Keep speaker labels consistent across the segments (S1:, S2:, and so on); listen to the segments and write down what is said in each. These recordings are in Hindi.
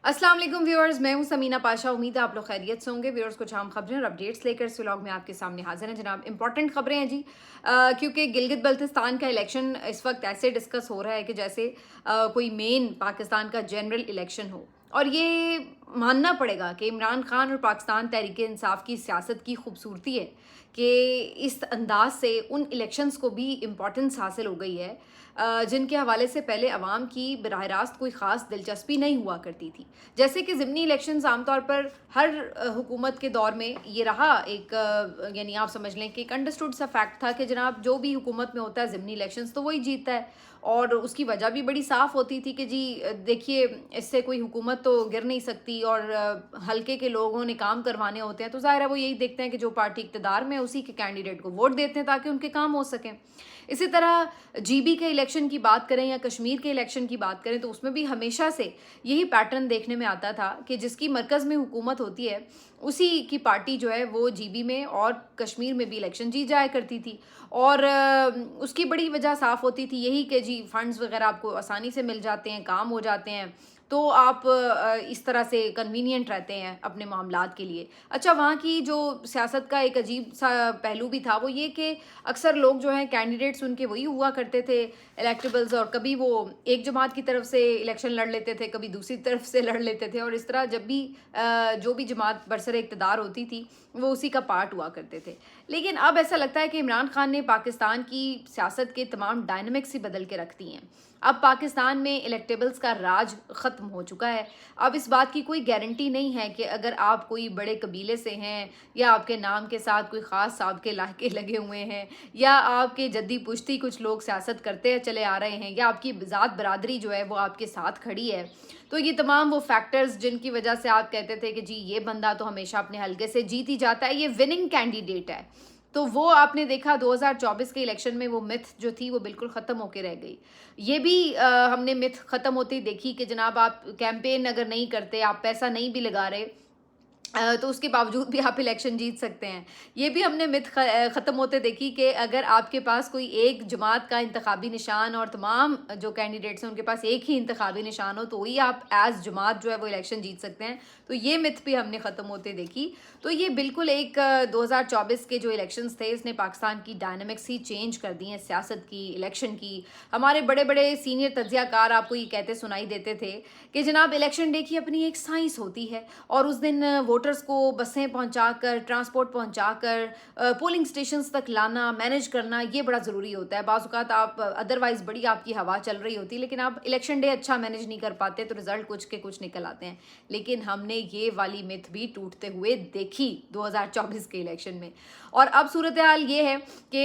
S1: अस्सलाम वालेकुम व्यूअर्स, मैं हूं समीना पाशा। उम्मीद है आप लोग खैरियत से होंगे। व्यूअर्स, कुछ आम खबरें और अपडेट्स लेकर इस व्लॉग में आपके सामने हाजिर हैं जनाब। इंपॉर्टेंट खबरें हैं जी, क्योंकि गिलगित बल्तिस्तान का इलेक्शन इस वक्त ऐसे डिस्कस हो रहा है कि जैसे कोई मेन पाकिस्तान का जनरल इलेक्शन हो। और ये मानना पड़ेगा कि इमरान खान और पाकिस्तान तहरीक इंसाफ की सियासत की खूबसूरती है कि इस अंदाज से उन इलेक्शंस को भी इम्पोर्टेंस हासिल हो गई है जिनके हवाले से पहले अवाम की बराह रास्त कोई ख़ास दिलचस्पी नहीं हुआ करती थी। जैसे कि ज़िमनी इलेक्शंस आमतौर पर हर हुकूमत के दौर में ये रहा एक यानी आप समझ लें कि एक अंडरस्टूड सा फैक्ट था कि जनाब जो भी हुकूमत में होता है ज़िमनी इलेक्शंस तो वही जीतता है। और उसकी वजह भी बड़ी साफ़ होती थी कि जी देखिए इससे कोई हुकूमत तो गिर नहीं सकती और हल्के के लोगों ने काम करवाने होते हैं तो ज़ाहिर है वो यही देखते हैं कि जो पार्टी इक़्तिदार में उसी के कैंडिडेट को वोट देते हैं ताकि उनके काम हो सकें। इसी तरह जीबी के इलेक्शन की बात करें या कश्मीर के इलेक्शन की बात करें तो उसमें भी हमेशा से यही पैटर्न देखने में आता था कि जिसकी मरकज़ में हुकूमत होती है उसी की पार्टी जो है वो जीबी में और कश्मीर में भी इलेक्शन जीत जाया करती थी। और उसकी बड़ी वजह साफ़ होती थी यही कि जी फंड्स वगैरह आपको आसानी से मिल जाते हैं, काम हो जाते हैं, तो आप इस तरह से कन्वीनियंट रहते हैं अपने मामलात के लिए। अच्छा, वहाँ की जो सियासत का एक अजीब सा पहलू भी था वो ये कि अक्सर लोग जो हैं कैंडिडेट्स उनके वही हुआ करते थे इलेक्टेबल्स, और कभी वो एक जमात की तरफ से इलेक्शन लड़ लेते थे, कभी दूसरी तरफ से लड़ लेते थे, और इस तरह जब भी जो भी जमात बरसरे इक़्तिदार होती थी वो उसी का पार्ट हुआ करते थे। लेकिन अब ऐसा लगता है कि इमरान खान ने पाकिस्तान की सियासत के तमाम डायनामिक्स ही बदल के रख दी हैं। अब पाकिस्तान में इलेक्टेबल्स का राज ख़त्म हो चुका है। अब इस बात की कोई गारंटी नहीं है कि अगर आप कोई बड़े कबीले से हैं या आपके नाम के साथ कोई ख़ास साहब लायके लगे हुए हैं या आपके जद्दी पुश्ती कुछ लोग सियासत करते चले आ रहे हैं या आपकी ज़ात बरादरी जो है वो आपके साथ खड़ी है, तो ये तमाम वो फैक्टर्स जिनकी वजह से आप कहते थे कि जी ये बंदा तो हमेशा अपने हलके से जीत ही जाता है, ये विनिंग कैंडिडेट है, तो वो आपने देखा 2024 के इलेक्शन में वो मिथ जो थी वो बिल्कुल ख़त्म होके रह गई। ये भी हमने मिथ ख़त्म होती देखी कि जनाब आप कैंपेन अगर नहीं करते, आप पैसा नहीं भी लगा रहे तो उसके बावजूद भी आप इलेक्शन जीत सकते हैं। ये भी हमने मिथ ख़त्म होते देखी कि अगर आपके पास कोई एक जमात का इंतखाबी निशान और तमाम जो कैंडिडेट्स हैं उनके पास एक ही इंतखाबी निशान हो तो ही आप एज़ जमात जो है वो इलेक्शन जीत सकते हैं। तो ये मिथ भी हमने ख़त्म होते देखी। तो ये बिल्कुल एक 2024 के जो इलेक्शंस थे इसने पाकिस्तान की डायनामिक्स ही चेंज कर दी हैं, सियासत की, इलेक्शन की। हमारे बड़े बड़े सीनियर तज्ज़ियाकार आपको ये कहते सुनाई देते थे कि जनाब इलेक्शन डे की अपनी एक साइंस होती है और उस दिन वोटर्स को बसें पहुंचाकर, ट्रांसपोर्ट पहुंचाकर पोलिंग स्टेशंस तक लाना, मैनेज करना ये बड़ा ज़रूरी होता है। बाज़ औक़ात आप अदरवाइज़ बड़ी आपकी हवा चल रही होती है लेकिन आप इलेक्शन डे अच्छा मैनेज नहीं कर पाते तो रिज़ल्ट कुछ के कुछ निकल आते हैं। लेकिन हमने ये वाली मिथ भी टूटते हुए देखी 2024 के इलेक्शन में। और अब सूरत हाल ये है कि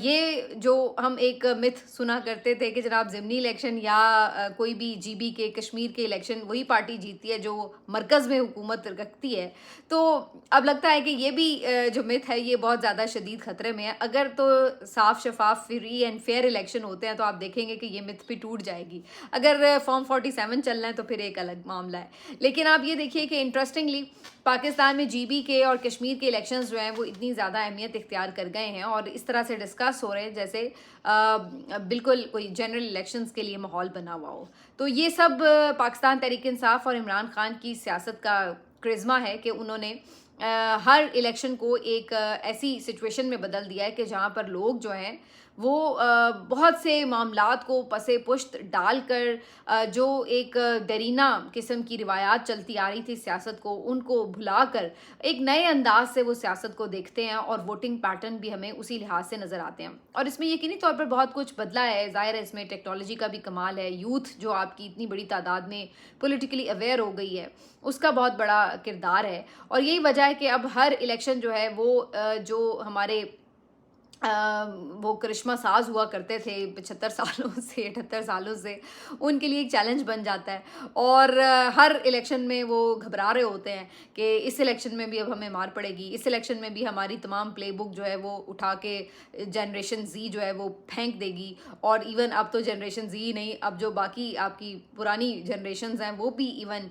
S1: ये जो हम एक मिथ सुना करते थे कि जनाब ज़िमनी इलेक्शन या कोई भी जीबी के, कश्मीर के इलेक्शन वही पार्टी जीतती है जो मरकज़ में हुकूमत रखती है, तो अब लगता है कि ये भी जो मिथ है ये बहुत ज़्यादा शदीद ख़तरे में है। अगर तो साफ़ शफाफ, फ्री एंड फेयर इलेक्शन होते हैं तो आप देखेंगे कि ये मिथ भी टूट जाएगी। अगर फॉर्म 47 चल रहा है तो फिर एक अलग मामला है। लेकिन आप ये देखिए कि इंटरेस्टिंगली पाकिस्तान में जीबी के और कश्मीर के इलेक्शंस जो हैं वो इतनी ज़्यादा अहमियत इख्तियार कर गए हैं और इस तरह से डिस्कस हो रहे हैं जैसे बिल्कुल कोई जनरल इलेक्शंस के लिए माहौल बना हुआ हो। तो ये सब पाकिस्तान तहरीक इंसाफ और इमरान खान की सियासत का क्रिज़्मा है कि उन्होंने हर इलेक्शन को एक ऐसी सिचुएशन में बदल दिया है कि जहाँ पर लोग जो हैं वो बहुत से मामलात को पसे पुश्त डालकर जो एक दरीना किस्म की रिवायात चलती आ रही थी सियासत को, उनको भुलाकर एक नए अंदाज से वो सियासत को देखते हैं और वोटिंग पैटर्न भी हमें उसी लिहाज से नज़र आते हैं। और इसमें यकीनी तौर पर बहुत कुछ बदला है, ज़ाहिर है इसमें टेक्नोलॉजी का भी कमाल है, यूथ जो आपकी इतनी बड़ी तादाद में पॉलिटिकली अवेयर हो गई है उसका बहुत बड़ा किरदार है। और यही वजह है कि अब हर इलेक्शन जो है वो जो हमारे वो करिश्मा साज हुआ करते थे 75 सालों से, 78 सालों से, उनके लिए एक चैलेंज बन जाता है। और हर इलेक्शन में वो घबरा रहे होते हैं कि इस इलेक्शन में भी अब हमें मार पड़ेगी, इस इलेक्शन में भी हमारी तमाम प्लेबुक जो है वो उठा के जनरेशन जी जो है वो फेंक देगी। और इवन अब तो जनरेशन जी नहीं, अब जो बाकी आपकी पुरानी जनरेशन्स हैं वो भी इवन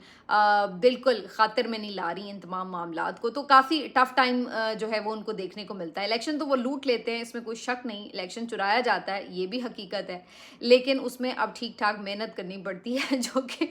S1: बिल्कुल ख़ातिर में नहीं ला रही इन तमाम मामलात को। तो काफ़ी टफ़ टाइम जो है वो उनको देखने को मिलता है। इलेक्शन तो वो लूट लेते हैं, इसमें कोई शक नहीं, इलेक्शन चुराया जाता है, ये भी हकीकत है, लेकिन उसमें अब ठीक ठाक मेहनत करनी पड़ती है जो कि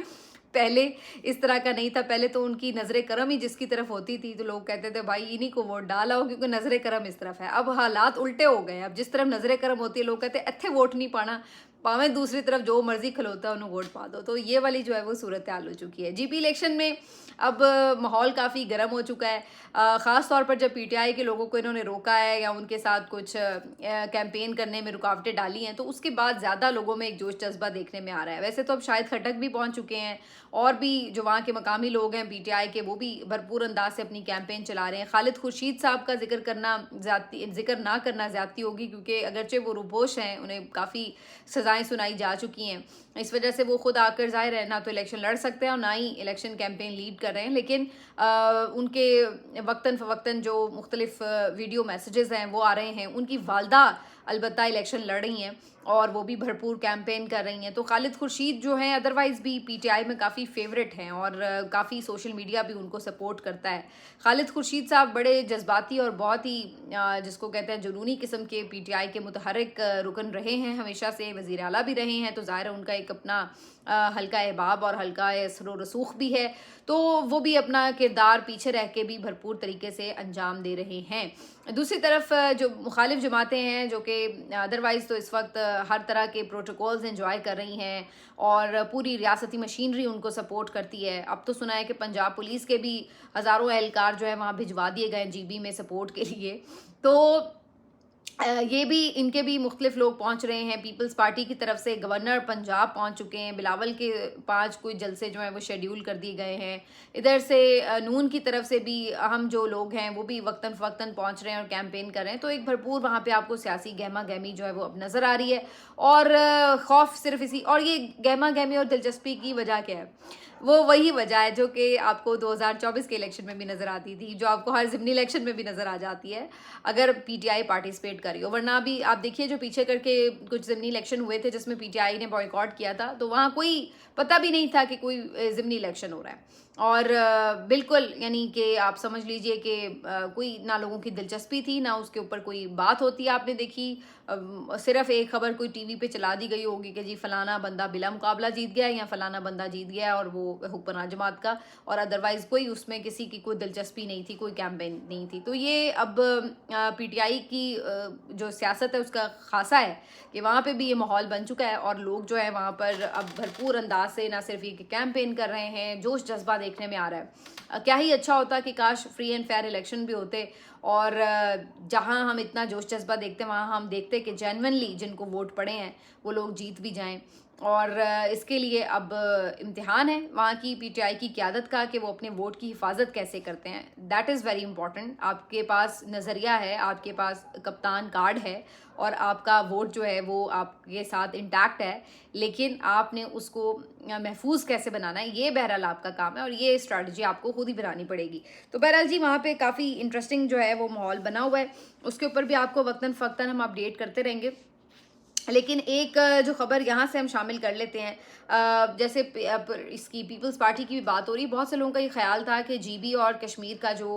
S1: पहले इस तरह का नहीं था। पहले तो उनकी नज़र करम ही जिसकी तरफ होती थी तो लोग कहते थे भाई इन्हीं को वोट डाला हो क्योंकि नज़र करम इस तरफ है। अब हालात उल्टे हो गए। अब जिस तरफ नज़र करम होती है लोग कहते हैं इत्थे वोट नहीं पाना, पावे दूसरी तरफ जो मर्जी खलोता है उन्हें वोट पा दो। तो ये वाली जो है वो सूरत हाल हो चुकी है। जीपी इलेक्शन में अब माहौल काफ़ी गर्म हो चुका है, ख़ास तौर पर जब पीटीआई के लोगों को इन्होंने रोका है या उनके साथ कुछ कैंपेन करने में रुकावटें डाली हैं, तो उसके बाद ज़्यादा लोगों में एक जोश जज्बा देखने में आ रहा है। वैसे तो अब शायद खटक भी पहुंच चुके हैं और भी जो वहाँ के मकामी लोग हैं पीटीआई के, वो भी भरपूर अंदाज से अपनी कैंपेन चला रहे हैं। खालिद खुर्शीद साहब का जिक्र ना करना ज़्यादती होगी क्योंकि अगरचे वो रुपोश हैं, उन्हें काफ़ी सज़ाएँ सुनाई जा चुकी हैं। इस वजह से वो खुद आकर ज़ाहिर है ना तो इलेक्शन लड़ सकते हैं और ना ही इलेक्शन कैंपेन लीड कर रहे हैं। लेकिन उनके वक्तन फ़वक्तन जो मुख्तलिफ वीडियो मैसेजेस हैं वो आ रहे हैं। उनकी वालदा अलबत्ता इलेक्शन लड़ रही हैं और वो भी भरपूर कैंपेन कर रही हैं। तो खालिद खुर्शीद जो हैं अदरवाइज़ भी पीटीआई में काफ़ी फेवरेट हैं और काफ़ी सोशल मीडिया भी उनको सपोर्ट करता है। खालिद खुर्शीद साहब बड़े जज्बाती और बहुत ही जिसको कहते हैं जुनूनी किस्म के पीटीआई के मुतहर्रिक रुकन रहे हैं, हमेशा से वज़ीर आला भी रहे हैं। तो ज़ाहिर है उनका एक अपना हल्का अहबाब और हल्का असर रसूख भी है, तो वो भी अपना किरदार पीछे रह के भी भरपूर तरीके से अंजाम दे रहे हैं। दूसरी तरफ जो मुखालिफ जमातें हैं जो कि अदरवाइज़ तो इस वक्त हर तरह के प्रोटोकॉल्स एंजॉय कर रही हैं और पूरी रियासती मशीनरी उनको सपोर्ट करती है। अब तो सुना है कि पंजाब पुलिस के भी हज़ारों एहलकार जो है वहाँ भिजवा दिए गए जीबी में सपोर्ट के लिए। तो ये भी इनके भी मुख्तलिफ लोग पहुंच रहे हैं। पीपल्स पार्टी की तरफ से गवर्नर पंजाब पहुंच चुके हैं। बिलावल के 5 कोई जलसे जो हैं वो शेड्यूल कर दिए गए हैं। इधर से नून की तरफ से भी अहम जो लोग हैं वो भी वक्तन फ़वक्तन पहुंच रहे हैं और कैंपेन कर रहे हैं। तो एक भरपूर वहाँ पे आपको सियासी गहमा गहमी जो है वो अब नज़र आ रही है। और खौफ सिर्फ इसी, और ये गहमा गहमी और दिलचस्पी की वजह क्या है? वो वही वजह है जो कि आपको 2024 के इलेक्शन में भी नज़र आती थी, जो आपको हर ज़िमनी इलेक्शन में भी नज़र आ जाती है अगर पीटीआई पार्टिसिपेट करी हो। वरना भी आप देखिए जो पीछे करके कुछ ज़िमनी इलेक्शन हुए थे जिसमें पीटीआई ने बॉयकॉट किया था, तो वहाँ कोई पता भी नहीं था कि कोई ज़िमनी इलेक्शन हो रहा है। और बिल्कुल यानी कि आप समझ लीजिए कि कोई ना लोगों की दिलचस्पी थी ना उसके ऊपर कोई बात होती है आपने देखी। सिर्फ एक खबर कोई टीवी पे चला दी गई होगी कि जी फलाना बंदा बिला मुकाबला जीत गया या फलाना बंदा जीत गया और वो हुक्मरान जमात का, और अदरवाइज़ कोई उसमें किसी की कोई दिलचस्पी नहीं थी, कोई कैंपेन नहीं थी। तो ये अब पीटीआई की जो सियासत है उसका खासा है कि वहाँ पे भी ये माहौल बन चुका है और लोग जो है वहाँ पर अब भरपूर अंदाज से ना सिर्फ ये कैंपेन कर रहे हैं, जोश जज्बा देखने में आ रहा है। क्या ही अच्छा होता कि काश फ्री एंड फेयर इलेक्शन भी होते और जहां हम इतना जोश जज्बा देखते हैं वहां हम देखते कि जेन्युइनली जिनको वोट पड़े हैं वो लोग जीत भी जाएं। और इसके लिए अब इम्तिहान है वहाँ की पीटीआई की क़यादत का कि वो अपने वोट की हिफाजत कैसे करते हैं। That is very important. आपके पास नज़रिया है, आपके पास कप्तान कार्ड है और आपका वोट जो है वो आपके साथ इंटैक्ट है, लेकिन आपने उसको महफूज कैसे बनाना है ये बहरहाल आपका काम है और ये स्ट्रैटेजी आपको खुद ही बनानी पड़ेगी। तो बहरहाल जी वहाँ पे काफ़ी इंटरेस्टिंग जो है वो माहौल बना हुआ है, उसके ऊपर भी आपको वक्तन फ़वक्तन हम अपडेट करते रहेंगे। लेकिन एक जो खबर यहाँ से हम शामिल कर लेते हैं, जैसे इसकी पीपल्स पार्टी की भी बात हो रही। बहुत से लोगों का ये ख्याल था कि जीबी और कश्मीर का जो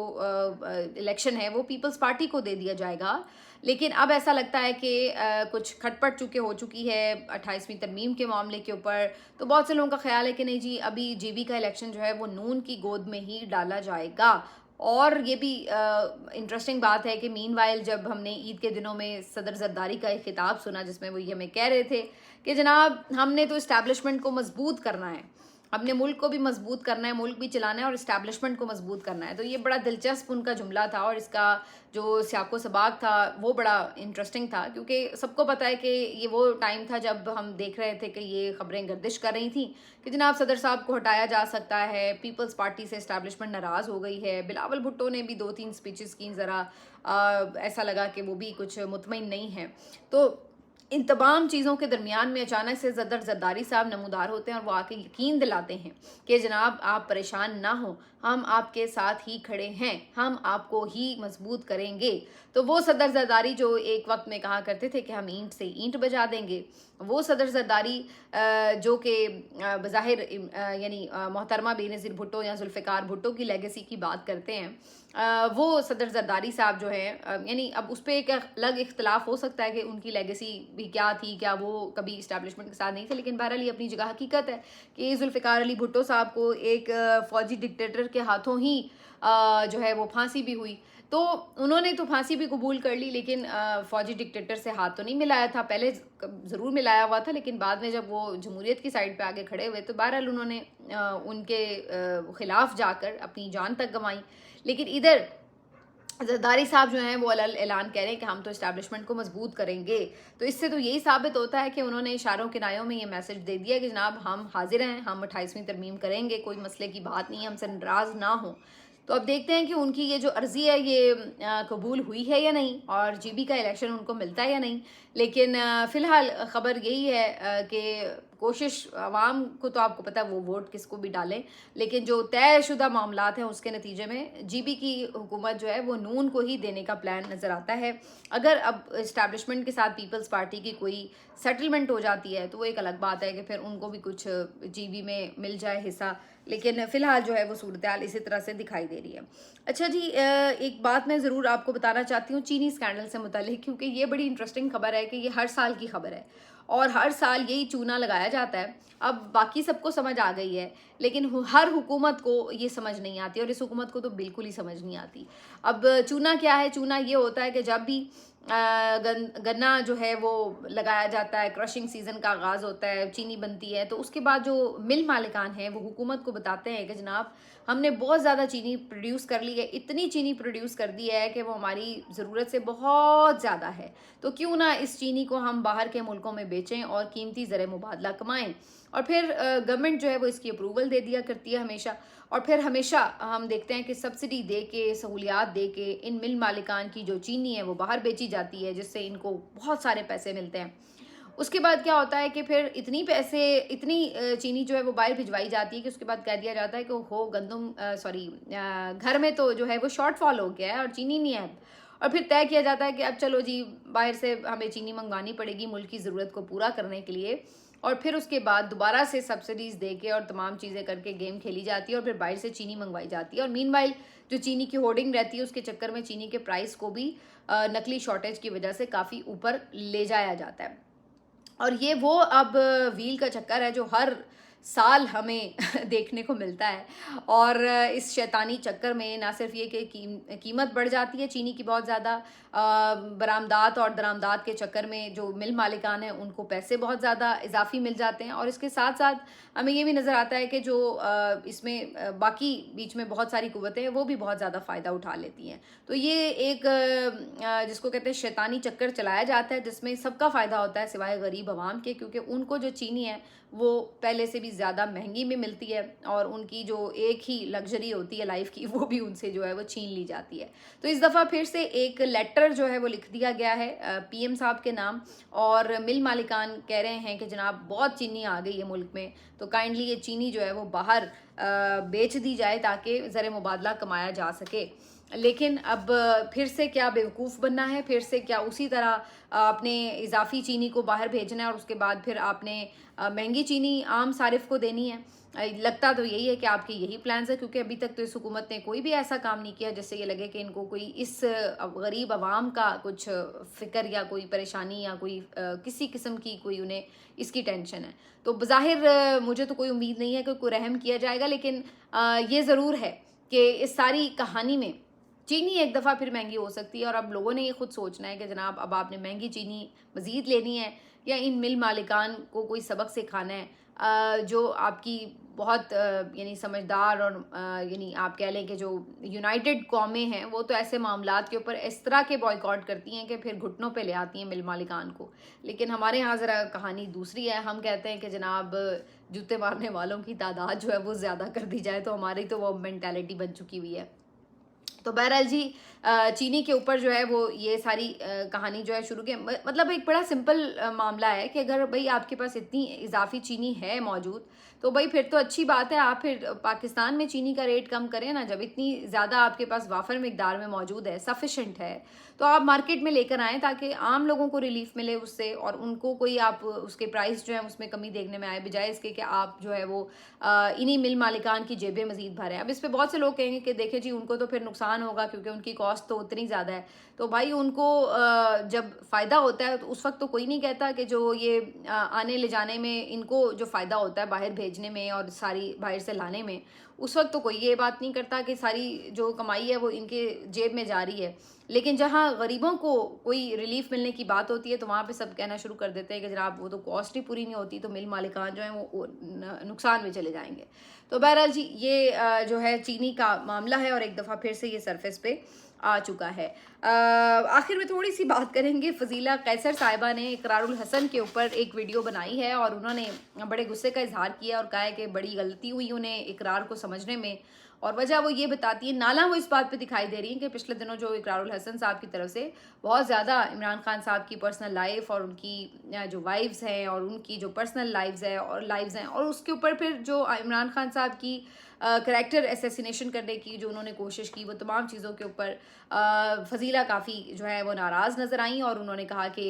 S1: इलेक्शन है वो पीपल्स पार्टी को दे दिया जाएगा, लेकिन अब ऐसा लगता है कि कुछ खटपट हो चुकी है 28वीं तरमीम के मामले के ऊपर। तो बहुत से लोगों का ख्याल है कि नहीं जी अभी जीबी का इलेक्शन जो है वो नून की गोद में ही डाला जाएगा। और ये भी इंटरेस्टिंग बात है कि मीनवाइल जब हमने ईद के दिनों में सदर जरदारी का एक खिताब सुना जिसमें वो ये हमें कह रहे थे कि जनाब हमने तो इस्टेब्लिशमेंट को मजबूत करना है, अपने मुल्क को भी मजबूत करना है, मुल्क भी चलाना है और इस्टेब्लिशमेंट को मजबूत करना है। तो ये बड़ा दिलचस्प उनका जुमला था और इसका जो सियाको सबाक था वो बड़ा इंटरेस्टिंग था, क्योंकि सबको पता है कि ये वो टाइम था जब हम देख रहे थे कि ये खबरें गर्दिश कर रही थी कि जनाब सदर साहब को हटाया जा सकता है, पीपल्स पार्टी से इस्टेब्लिशमेंट नाराज़ हो गई है। बिलावल भुट्टो ने भी 2-3 स्पीचेस की, ज़रा ऐसा लगा कि वो भी कुछ मुतमईन नहीं है। तो इन तमाम चीज़ों के दरमियान में अचानक से सदर जरदारी साहब नमूदार होते हैं और वो आके यकीन दिलाते हैं कि जनाब आप परेशान ना हो, हम आपके साथ ही खड़े हैं, हम आपको ही मजबूत करेंगे। तो वो सदर जरदारी जो एक वक्त में कहा करते थे कि हम ईंट से ईंट बजा देंगे, वो सदर जरदारी जो कि बज़ाहिर यानी मोहतरमा बेनज़ीर भुट्टो या जुल्फ़िकार भुट्टो की लेगेसी की बात करते हैं, वो सदर जरदारी साहब जो है, यानी अब उस पर एक अलग इख्तलाफ हो सकता है कि उनकी लेगेसी भी क्या थी, क्या वो कभी इस्टेब्लिशमेंट के साथ नहीं थे, लेकिन बहरहाल ये अपनी जगह हकीकत है कि जुल्फ़िकार अली भुट्टो साहब को एक फ़ौजी डिक्टेटर के हाथों ही जो है वो फांसी भी हुई। तो उन्होंने तो फांसी भी कबूल कर ली, लेकिन फ़ौजी डिक्टेटर से हाथ तो नहीं मिलाया था। पहले ज़रूर मिलाया हुआ था, लेकिन बाद में जब वो जमहूरियत की साइड पे आगे खड़े हुए तो बहरहाल उन्होंने उनके ख़िलाफ़ जाकर अपनी जान तक गंवाई। लेकिन इधर जरदारी साहब जो हैं वो ऐलान कह रहे हैं कि हम तो इस्टेब्लिशमेंट को मजबूत करेंगे। तो इससे तो यही साबित होता है कि उन्होंने इशारों किनारों में ये मैसेज दे दिया कि जनाब हम हाजिर हैं, हम 28वीं तरमीम करेंगे, कोई मसले की बात नहीं है, हमसे नाराज़ ना हो। तो अब देखते हैं कि उनकी ये जो अर्जी है ये कबूल हुई है या नहीं, और जीबी का इलेक्शन उनको मिलता है या नहीं। लेकिन फ़िलहाल ख़बर यही है कि कोशिश आवाम को, तो आपको पता है वो वोट किसको भी डालें, लेकिन जो तयशुदा मामलात हैं उसके नतीजे में जीबी की हुकूमत जो है वो नून को ही देने का प्लान नज़र आता है। अगर अब इस्टेब्लिशमेंट के साथ पीपल्स पार्टी की कोई सेटलमेंट हो जाती है तो वो एक अलग बात है कि फिर उनको भी कुछ जीबी में मिल जाए हिस्सा, लेकिन फ़िलहाल जो है वो सूरत हाल इसी तरह से दिखाई दे रही है। अच्छा जी, एक बात मैं ज़रूर आपको बताना चाहती हूँ चीनी स्कैंडल से मुताल्लिक, क्योंकि ये बड़ी इंटरेस्टिंग खबर है कि ये हर साल की खबर है और हर साल यही चूना लगाया जाता है। अब बाकी सबको समझ आ गई है, लेकिन हर हुकूमत को ये समझ नहीं आती, और इस हुकूमत को तो बिल्कुल ही समझ नहीं आती। अब चूना क्या है? चूना ये होता है कि जब भी गन्ना जो है वो लगाया जाता है, क्रशिंग सीजन का आगाज़ होता है, चीनी बनती है, तो उसके बाद जो मिल मालिकान हैं वो हुकूमत को बताते हैं कि जनाब हमने बहुत ज़्यादा चीनी प्रोड्यूस कर ली है, इतनी चीनी प्रोड्यूस कर दी है कि वो हमारी ज़रूरत से बहुत ज़्यादा है, तो क्यों ना इस चीनी को हम बाहर के मुल्कों में बेचें और कीमती ज़र मुबादला कमाएं। और फिर गवर्नमेंट जो है वो इसकी अप्रूवल दे दिया करती है हमेशा, और फिर हमेशा हम देखते हैं कि सब्सिडी दे के, सहूलियात दे के इन मिल मालिकान की जो चीनी है वो बाहर बेची जाती है, जिससे इनको बहुत सारे पैसे मिलते हैं। उसके बाद क्या होता है कि फिर इतनी चीनी जो है वो बाहर भिजवाई जाती है कि उसके बाद कह दिया जाता है कि हो गंदम घर में तो जो है वो शॉर्टफॉल हो गया है और चीनी नहीं है। और फिर तय किया जाता है कि अब चलो जी बाहर से हमें चीनी मंगवानी पड़ेगी मुल्क की ज़रूरत को पूरा करने के लिए, और फिर उसके बाद दोबारा से सब्सिडीज़ दे के और तमाम चीज़ें करके गेम खेली जाती है और फिर बाहर से चीनी मंगवाई जाती है। और मीनवाइल जो चीनी की होर्डिंग रहती है उसके चक्कर में चीनी के प्राइस को भी नकली शॉर्टेज की वजह से काफ़ी ऊपर ले जाया जाता है। और ये वो अब व्हील का चक्कर है जो हर साल हमें देखने को मिलता है। और इस शैतानी चक्कर में ना सिर्फ ये कि कीमत बढ़ जाती है चीनी की बहुत ज़्यादा, बरामदात और दरामदात के चक्कर में जो मिल मालिकान हैं उनको पैसे बहुत ज़्यादा इजाफी मिल जाते हैं, और इसके साथ साथ हमें ये भी नज़र आता है कि जो इसमें बाकी बीच में बहुत सारी कुव्वतें हैं वो भी बहुत ज़्यादा फ़ायदा उठा लेती हैं। तो ये एक जिसको कहते हैं शैतानी चक्कर चलाया जाता है जिसमें सबका फ़ायदा होता है सिवाय गरीब आवाम के, क्योंकि उनको जो चीनी है वो पहले से भी ज़्यादा महंगी में मिलती है और उनकी जो एक ही लग्जरी होती है लाइफ की वो भी उनसे जो है वो छीन ली जाती है। तो इस दफ़ा फिर से एक लेटर जो है वो लिख दिया गया है पीएम साहब के नाम, और मिल मालिकान कह रहे हैं कि जनाब बहुत चीनी आ गई है मुल्क में, तो काइंडली ये चीनी जो है वो बाहर बेच दी जाए ताकि ज़र मुबादला कमाया जा सके। लेकिन अब फिर से क्या बेवकूफ़ बनना है, फिर से क्या उसी तरह आपने इजाफी चीनी को बाहर भेजना है और उसके बाद फिर आपने महंगी चीनी आम सारिफ को देनी है। लगता तो यही है कि आपके यही प्लान्स है, क्योंकि अभी तक तो इस हुकूमत ने कोई भी ऐसा काम नहीं किया जिससे ये लगे कि इनको कोई इस गरीब आवाम का कुछ फ़िक्र या कोई परेशानी या कोई किसी किस्म की कोई उन्हें इसकी टेंशन है। तो बज़ाहिर मुझे तो कोई उम्मीद नहीं है कि कोई रहम किया जाएगा, लेकिन ये ज़रूर है कि इस सारी कहानी में चीनी एक दफ़ा फिर महंगी हो सकती है, और अब लोगों ने ये खुद सोचना है कि जनाब अब आपने महंगी चीनी मज़ीद लेनी है या इन मिल मालिकान को कोई सबक सिखाना है जो आपकी बहुत यानी समझदार और यानी आप कह लें कि जो यूनाइटेड कौमें हैं वो तो ऐसे मामलात के ऊपर इस तरह के बॉयकॉट करती हैं कि फिर घुटनों पे ले आती हैं मिल मालिकान को। लेकिन हमारे यहाँ ज़रा कहानी दूसरी है, हम कहते हैं कि जनाब जूते मारने वालों की तादाद जो है वो ज़्यादा कर दी जाए, तो हमारी तो वो मेंटालिटी बन चुकी हुई है। तो बहरहाल जी चीनी के ऊपर जो है वो ये सारी कहानी जो है शुरू के मतलब एक बड़ा सिंपल मामला है कि अगर भाई आपके पास इतनी इजाफी चीनी है मौजूद तो भाई फिर तो अच्छी बात है, आप फिर पाकिस्तान में चीनी का रेट कम करें ना। जब इतनी ज़्यादा आपके पास वाफर मिकदार में मौजूद है, सफिशेंट है, तो आप मार्केट में लेकर आएँ ताकि आम लोगों को रिलीफ मिले उससे, और उनको कोई आप उसके प्राइस जो है उसमें कमी देखने में आए, बजाय इसके कि आप जो है वो इन्हीं मिल मालिकान की जेबें मजीद भरें। अब इस पर बहुत से लोग कहेंगे कि देखें जी उनको तो फिर नुकसान नुकसान होगा क्योंकि उनकी कॉस्ट तो उतनी ज़्यादा है। तो भाई उनको जब फ़ायदा होता है तो उस वक्त तो कोई नहीं कहता कि जो ये आने ले जाने में इनको जो फ़ायदा होता है बाहर भेजने में और सारी बाहर से लाने में, उस वक्त तो कोई ये बात नहीं करता कि सारी जो कमाई है वो इनके जेब में जा रही है। लेकिन जहाँ गरीबों को कोई रिलीफ मिलने की बात होती है तो वहाँ पे सब कहना शुरू कर देते हैं कि जनाब वो तो कॉस्ट ही पूरी नहीं होती, तो मिल मालिकान जो है वो नुकसान में चले जाएंगे। तो बहरहाल जी ये जो है चीनी का मामला है और एक दफ़ा फिर से ये सरफेस पे आ चुका है। आखिर में थोड़ी सी बात करेंगे, फजीला कैसर साहिबा ने इकरारुल हसन के ऊपर एक वीडियो बनाई है और उन्होंने बड़े गुस्से का इजहार किया और कहा है कि बड़ी गलती हुई उन्हें इकरार को समझने में, और वजह वो ये बताती है, नाला वो इस बात पे दिखाई दे रही है कि पिछले दिनों जो इकरारुल हसन साहब की तरफ से बहुत ज़्यादा इमरान खान साहब की पर्सनल लाइफ और उनकी जो वाइफ्स हैं और उनकी जो पर्सनल लाइव्स हैं और उसके ऊपर फिर जो इमरान खान साहब की करैक्टर असैसिनेशन करने की जो उन्होंने कोशिश की, वो तमाम चीज़ों के ऊपर फजीला काफ़ी जो है वो नाराज़ नज़र आई और उन्होंने कहा कि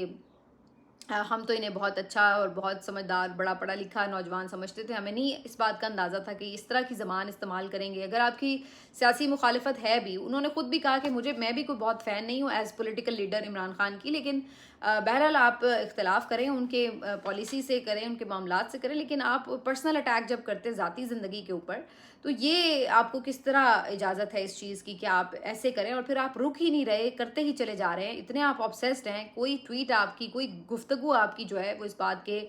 S1: हम तो इन्हें बहुत अच्छा और बहुत समझदार, बड़ा पढ़ा लिखा नौजवान समझते थे, हमें नहीं इस बात का अंदाज़ा था कि इस तरह की ज़बान इस्तेमाल करेंगे। अगर आपकी सियासी मुखालिफत है भी, उन्होंने ख़ुद भी कहा कि मैं भी कोई बहुत फ़ैन नहीं हूँ as political leader Imran Khan की, लेकिन बहरहाल आप इख्तलाफ करें उनके पॉलिसी से करें, उनके मामलात से करें, लेकिन आप पर्सनल अटैक जब करते ज़ाती ज़िंदगी के ऊपर, तो ये आपको किस तरह इजाज़त है इस चीज़ की कि आप ऐसे करें और फिर आप रुक ही नहीं रहे, करते ही चले जा रहे हैं, इतने आप ऑब्सेस्ड हैं, कोई ट्वीट आपकी, कोई गुफ्तगू आपकी जो है वो इस बात के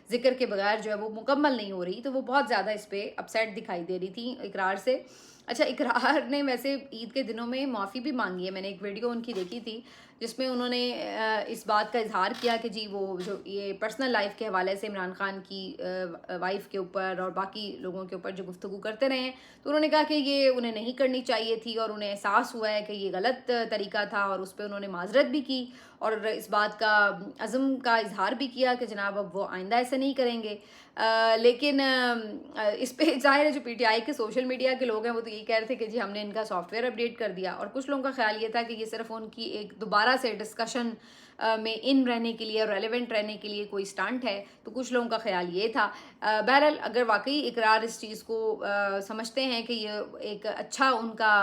S1: जिक्र के बगैर जो है वो मुकम्मल नहीं हो रही। तो वो बहुत ज़्यादा इस पर अपसेट दिखाई दे रही थी इकरार से। अच्छा, इकरार ने वैसे ईद के दिनों में माफ़ी भी मांगी है, मैंने एक वीडियो उनकी देखी थी जिसमें उन्होंने इस बात का इजहार किया कि जी वो जो ये पर्सनल लाइफ के हवाले से इमरान खान की वाइफ के ऊपर और बाकी लोगों के ऊपर जो गुफ्तगू करते रहे हैं, तो उन्होंने कहा कि ये उन्हें नहीं करनी चाहिए थी और उन्हें एहसास हुआ है कि ये गलत तरीका था और उस पर उन्होंने माजरत भी की और इस बात का अज़म का इजहार भी किया कि जनाब अब वो आइंदा ऐसे नहीं करेंगे। लेकिन इस पे ज़ाहिर है जो पीटीआई के सोशल मीडिया के लोग हैं वो तो यही कह रहे थे कि जी हमने इनका सॉफ्टवेयर अपडेट कर दिया, और कुछ लोगों का ख्याल ये था कि ये सिर्फ उनकी एक दोबारा से डिस्कशन में इन रहने के लिए, रेलेवेंट रहने के लिए कोई स्टंट है, तो कुछ लोगों का ख्याल ये था। बहरहाल अगर वाकई इकरार इस चीज़ को समझते हैं कि ये एक अच्छा उनका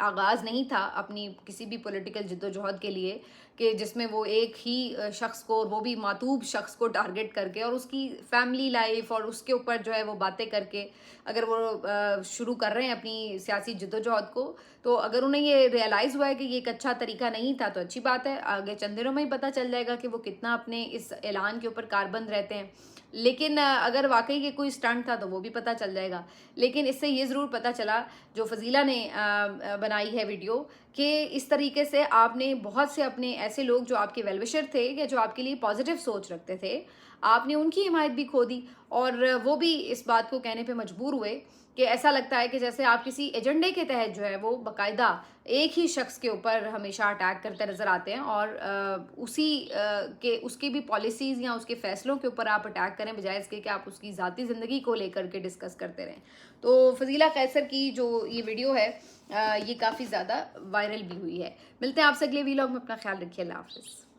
S1: आगाज़ नहीं था अपनी किसी भी पॉलिटिकल जिद्दोजहद के लिए, कि जिसमें वो एक ही शख्स को, और वो भी मातूब शख्स को टारगेट करके और उसकी फैमिली लाइफ और उसके ऊपर जो है वो बातें करके अगर वो शुरू कर रहे हैं अपनी सियासी जिद्दोजहद को, तो अगर उन्हें ये रियलाइज़ हुआ है कि ये एक अच्छा तरीका नहीं था तो अच्छी बात है, आगे चंद दिनों में ही पता चल जाएगा कि वो कितना अपने इस ऐलान के ऊपर कारबंद रहते हैं। लेकिन अगर वाकई ये कोई स्टंट था तो वो भी पता चल जाएगा। लेकिन इससे ये ज़रूर पता चला जो फजीला ने बनाई है वीडियो, कि इस तरीके से आपने बहुत से अपने ऐसे लोग जो आपके वेलविशर थे या जो आपके लिए पॉजिटिव सोच रखते थे, आपने उनकी हिमायत भी खो दी और वो भी इस बात को कहने पे मजबूर हुए कि ऐसा लगता है कि जैसे आप किसी एजेंडे के तहत जो है वो बाकायदा एक ही शख्स के ऊपर हमेशा अटैक करते नज़र आते हैं और उसकी भी पॉलिसीज़ या उसके फैसलों के ऊपर आप अटैक करें बजाय इसके कि आप उसकी ज़ाती ज़िंदगी को लेकर के डिस्कस करते रहें। तो फजीला कैसर की जो ये वीडियो है ये काफ़ी ज़्यादा वायरल भी हुई है। मिलते हैं आपसे अगले वीलॉग में, अपना ख्याल रखिए, अल्लाह हाफ़िज़।